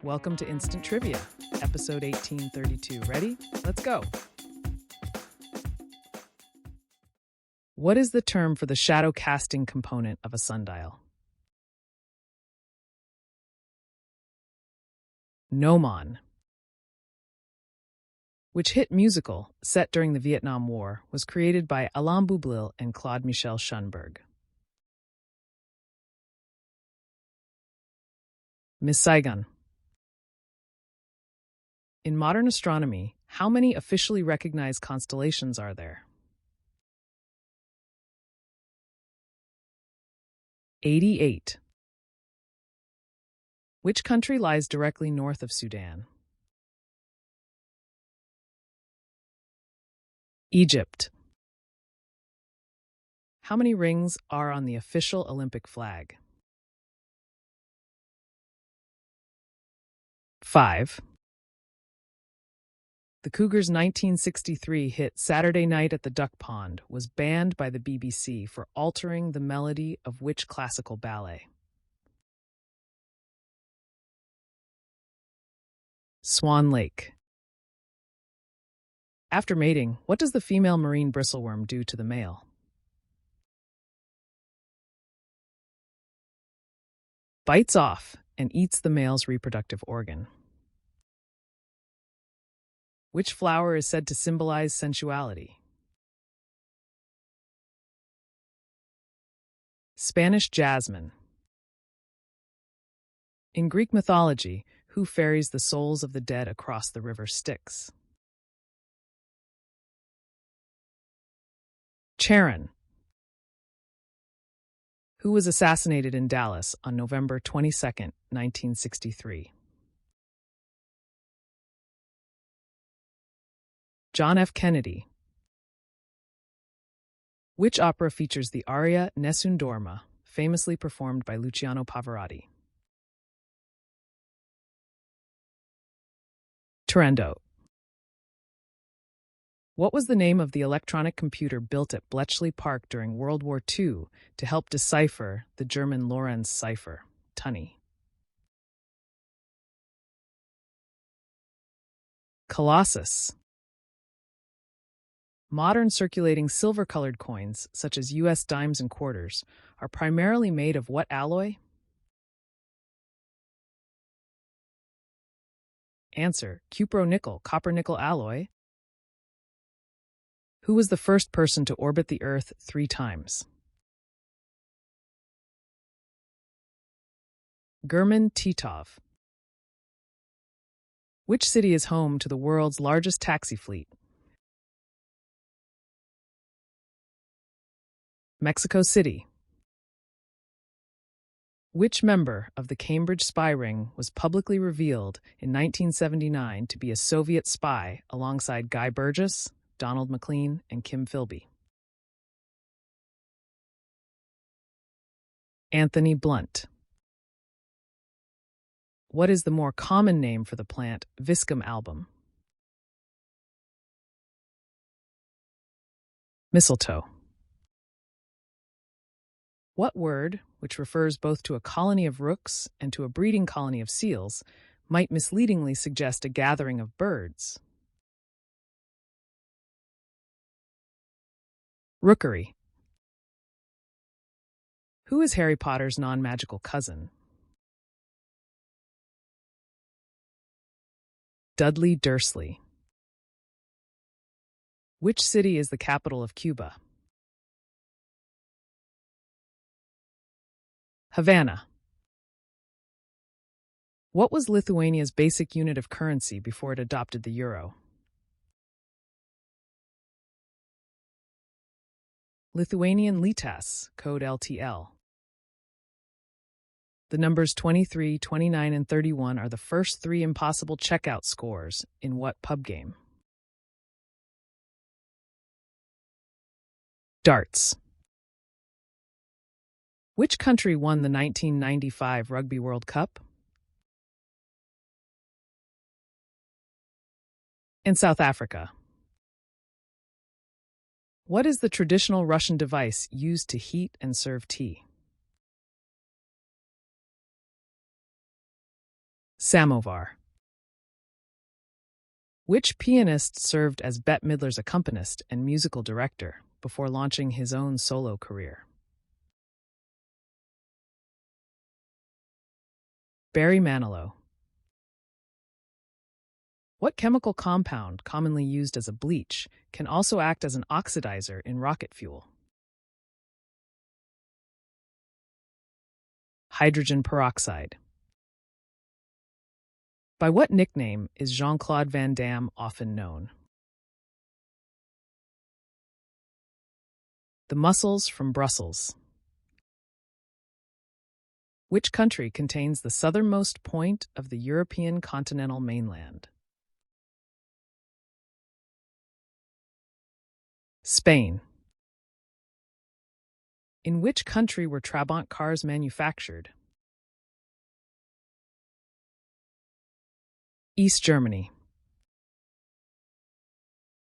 Welcome to Instant Trivia, episode 1832. Ready? Let's go. What is the term for the shadow casting component of a sundial? Gnomon. Which hit musical, set during the Vietnam War, was created by Alain Boublil and Claude Michel Schoenberg? Miss Saigon. In modern astronomy, how many officially recognized constellations are there? 88. Which country lies directly north of Sudan? Egypt. How many rings are on the official Olympic flag? 5. The Cougars' 1963 hit Saturday Night at the Duck Pond was banned by the BBC for altering the melody of which classical ballet? Swan Lake. After mating, what does the female marine bristleworm do to the male? Bites off and eats the male's reproductive organ. Which flower is said to symbolize sensuality? Spanish jasmine. In Greek mythology, who ferries the souls of the dead across the river Styx? Charon. Who was assassinated in Dallas on November 22, 1963? John F. Kennedy. Which opera features the aria Nessun Dorma, famously performed by Luciano Pavarotti? Turandot. What was the name of the electronic computer built at Bletchley Park during World War II to help decipher the German Lorenz cipher, Tunny? Colossus. Modern circulating silver-colored coins, such as U.S. dimes and quarters, are primarily made of what alloy? Answer: cupro-nickel, copper-nickel alloy. Who was the first person to orbit the Earth 3 times? German Titov. Which city is home to the world's largest taxi fleet? Mexico City. Which member of the Cambridge spy ring was publicly revealed in 1979 to be a Soviet spy alongside Guy Burgess, Donald McLean, and Kim Philby? Anthony Blunt. What is the more common name for the plant Viscum album? Mistletoe. What word, which refers both to a colony of rooks and to a breeding colony of seals, might misleadingly suggest a gathering of birds? Rookery. Who is Harry Potter's non-magical cousin? Dudley Dursley. Which city is the capital of Cuba? Havana. What was Lithuania's basic unit of currency before it adopted the euro? Lithuanian litas, code LTL. The numbers 23, 29, and 31 are the first 3 impossible checkout scores in what pub game? Darts. Which country won the 1995 Rugby World Cup? In South Africa. What is the traditional Russian device used to heat and serve tea? Samovar. Which pianist served as Bette Midler's accompanist and musical director before launching his own solo career? Barry Manilow. What chemical compound, commonly used as a bleach, can also act as an oxidizer in rocket fuel? Hydrogen peroxide. By what nickname is Jean-Claude Van Damme often known? The Muscles from Brussels. Which country contains the southernmost point of the European continental mainland? Spain. In which country were Trabant cars manufactured? East Germany.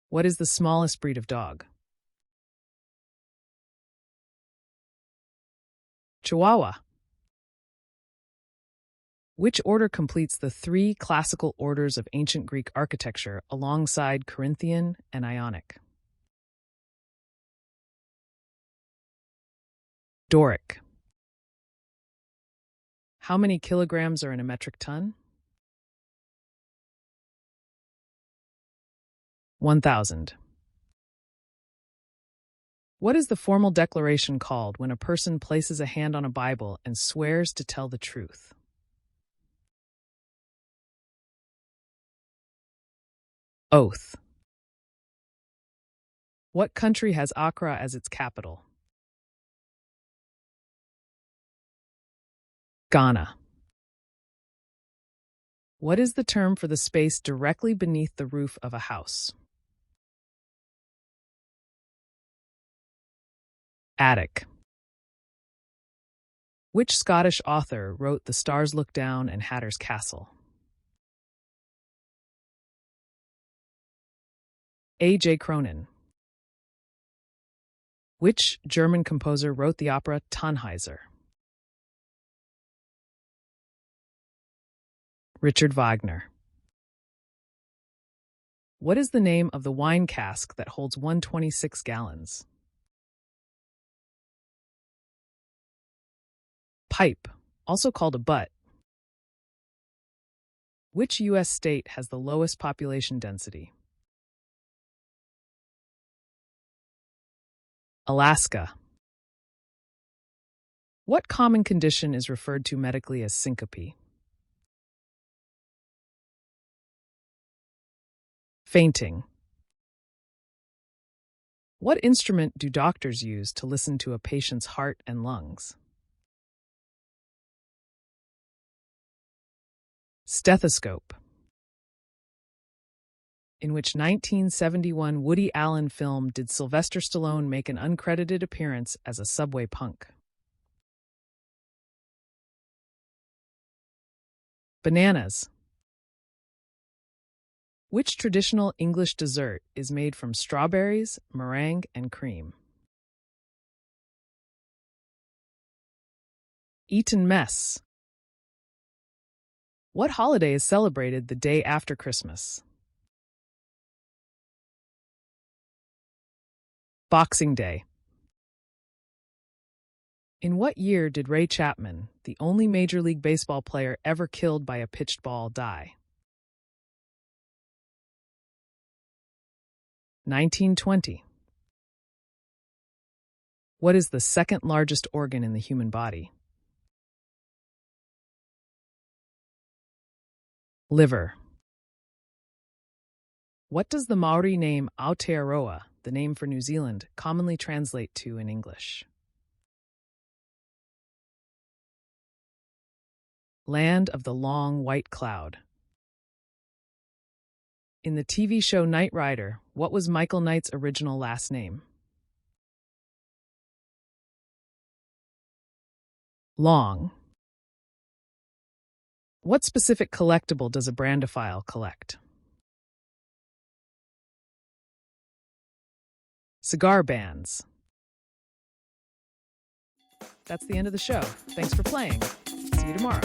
What is the smallest breed of dog? Chihuahua. Which order completes the three classical orders of ancient Greek architecture alongside Corinthian and Ionic? Doric. How many kilograms are in a metric ton? 1,000. What is the formal declaration called when a person places a hand on a Bible and swears to tell the truth? Oath. What country has Accra as its capital? Ghana. What is the term for the space directly beneath the roof of a house? Attic. Which Scottish author wrote The Stars Look Down and Hatter's Castle? A.J. Cronin. Which German composer wrote the opera Tannhäuser? Richard Wagner. What is the name of the wine cask that holds 126 gallons? Pipe, also called a butt. Which U.S. state has the lowest population density? Alaska. What common condition is referred to medically as syncope? Fainting. What instrument do doctors use to listen to a patient's heart and lungs? Stethoscope. In which 1971 Woody Allen film did Sylvester Stallone make an uncredited appearance as a subway punk? Bananas. Which traditional English dessert is made from strawberries, meringue, and cream? Eton mess. What holiday is celebrated the day after Christmas? Boxing Day. In what year did Ray Chapman, the only Major League Baseball player ever killed by a pitched ball, die? 1920. What is the second largest organ in the human body? Liver. What does the Maori name Aotearoa, the name for New Zealand, commonly translate to in English? Land of the Long White Cloud. In the TV show Knight Rider, what was Michael Knight's original last name? Long. What specific collectible does a brandophile collect? Cigar bands. That's the end of the show. Thanks for playing. See you tomorrow.